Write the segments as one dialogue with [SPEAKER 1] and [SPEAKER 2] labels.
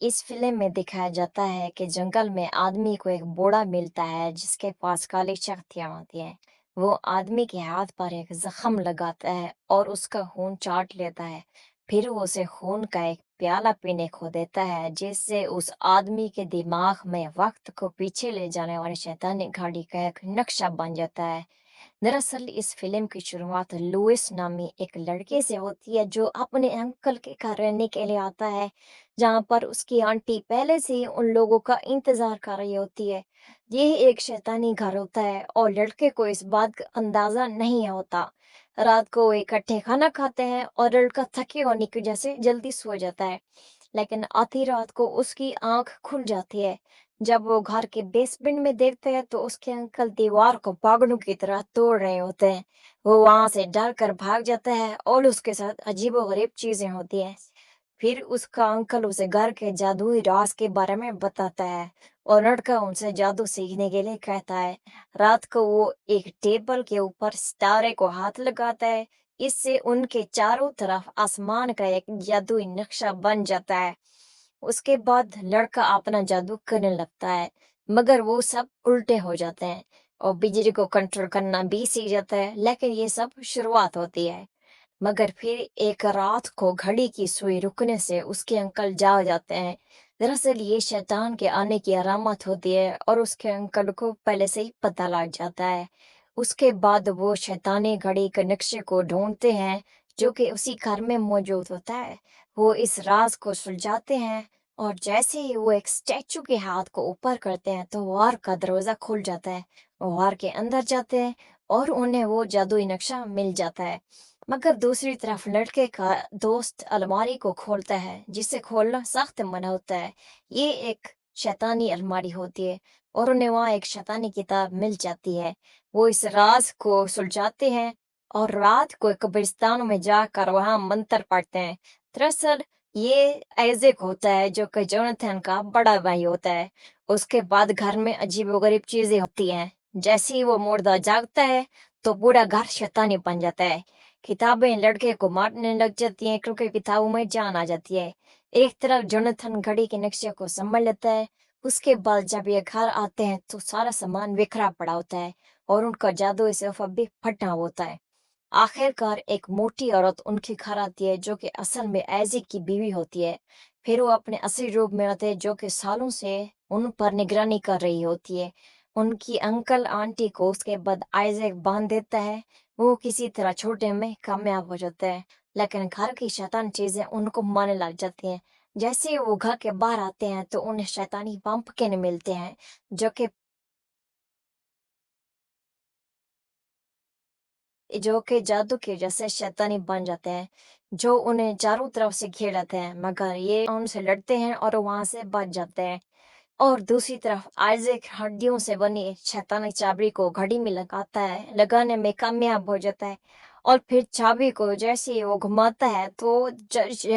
[SPEAKER 1] इस फिल्म में दिखाया जाता है कि जंगल में आदमी को एक बोड़ा मिलता है जिसके पास काली शक्तियां होती हैं। वो आदमी के हाथ पर एक जख्म लगाता है और उसका खून चाट लेता है। फिर वो उसे खून का एक प्याला पीने को देता है जिससे उस आदमी के दिमाग में वक्त को पीछे ले जाने वाली शैतानी घड़ी का एक नक्शा बन जाता है। दरअसल इस फिल्म की शुरुआत लुइस नामी एक लड़के से होती है जो अपने अंकल के घर रहने के लिए आता है, जहाँ पर उसकी आंटी पहले से ही उन लोगों का इंतजार कर रही होती है। ये एक शैतानी घर होता है और लड़के को इस बात का अंदाजा नहीं होता। रात को वो इकट्ठे खाना खाते हैं और लड़का थके होने की वजह से जल्दी सो जाता है। लेकिन आधी रात को उसकी आंख खुल जाती है। जब वो घर के बेसमेंट में देखते हैं तो उसके अंकल दीवार को पागलों की तरह तोड़ रहे होते हैं। वो वहां से डर कर भाग जाता है और उसके साथ अजीबोगरीब चीजें होती हैं। फिर उसका अंकल उसे घर के जादुई राज के बारे में बताता है और लड़का उनसे जादू सीखने के लिए कहता है। रात को वो एक टेबल के ऊपर सितारे को हाथ लगाता है। इससे उनके चारों तरफ आसमान का एक जादुई नक्शा बन जाता है। उसके बाद लड़का अपना जादू करने लगता है, मगर वो सब उल्टे हो जाते हैं और बिजली को कंट्रोल करना भी सीख जाता है। लेकिन ये सब शुरुआत होती है। मगर फिर एक रात को घड़ी की सुई रुकने से उसके अंकल जाग जाते हैं। दरअसल ये शैतान के आने की अलामत होती है और उसके अंकल को पहले से ही पता लग जाता है। उसके बाद वो शैतानी घड़ी के नक्शे को ढूंढते हैं जो कि उसी घर में मौजूद होता है। वो इस राज को सुलझाते हैं और जैसे ही वो एक स्टैचू के हाथ को ऊपर करते हैं तो वार का दरवाजा खुल जाता है। वो वार के अंदर जाते हैं और उन्हें वो जादुई नक्शा मिल जाता है। मगर दूसरी तरफ लड़के का दोस्त अलमारी को खोलता है जिसे खोलना सख्त मना होता है। ये एक शैतानी अलमारी होती है और उन्हें वहाँ एक शैतानी किताब मिल जाती है। वो इस राज को सुलझाते हैं और रात को कब्रिस्तान में जाकर वहाँ मंत्र पढ़ते हैं। दरअसल ये आइजैक होता है जो कि जोनाथन का बड़ा भाई होता है। उसके बाद घर में अजीबोगरीब चीजें होती हैं। जैसे ही वो मुर्दा जागता है तो पूरा घर शैतानी बन जाता है। किताबें लड़के को मारने लग जाती हैं क्योंकि किताबों में जान आ जाती है। एक तरफ जोनाथन घड़ी के नक्शे को संभाल लेता है। उसके बाद जब ये घर आते हैं तो सारा सामान बिखरा पड़ा होता है और उनका जादू सोफा भी फटा होता है। आखिरकार एक मोटी औरत उनके घर आती है जो कि असल में आइजैक की बीवी होती है। फिर वो अपने असली रूप में आते हैं जो कि सालों से उन पर निगरानी कर रही होती है। उनकी अंकल आंटी को उसके बाद आइजैक बांध देता है। वो किसी तरह छोटे में कामयाब हो जाता है, लेकिन घर की शैतान चीजें उनको मारने लग जाती हैं। जैसे ही वो घर के बाहर आते हैं तो उन्हें शैतानी पंपकिन मिलते हैं जो कि जादू की वजह से शैतानी बन जाते हैं, जो उन्हें चारों तरफ से घेर लेते हैं। मगर ये उनसे लड़ते हैं और वहां से बच जाते हैं। और दूसरी तरफ आइजैक हड्डियों से बनी शैतानी चाबी को घड़ी में लगाता है, लगाने में कामयाब हो जाता है। और फिर चाबी को जैसे ही वो घुमाता है तो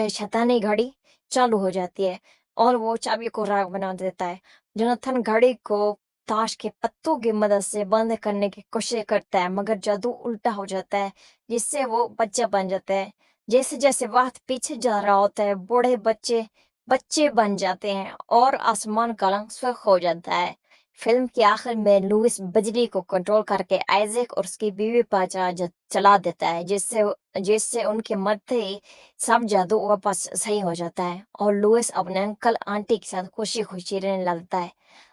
[SPEAKER 1] शैतानी घड़ी चालू हो जाती है और वो चाबी को राग बना देता है। जोनाथन घड़ी को ताश के पत्तों की मदद से बंद करने की कोशिश करता है, मगर जादू उल्टा हो जाता है जिससे वो बच्चा बन जाता है। जैसे जैसे वक्त पीछे जा रहा होता है बूढ़े बच्चे बच्चे बन जाते हैं और आसमान का रंग सुर्ख हो जाता है। फिल्म के आखिर में लुइस बिजली को कंट्रोल करके आइजैक और उसकी बीवी पर चला देता है जिससे जिससे उनके मध्य ही सब जादू वापस सही हो जाता है और लुइस अपने अंकल आंटी के साथ खुशी खुशी रहने लगता है।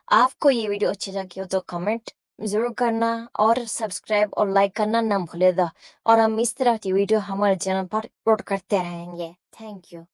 [SPEAKER 1] आपको ये वीडियो अच्छी लगी हो तो कमेंट जरूर करना और सब्सक्राइब और लाइक करना ना भूलेगा। और हम इस तरह की वीडियो हमारे चैनल पर अपलोड करते रहेंगे। Thank you.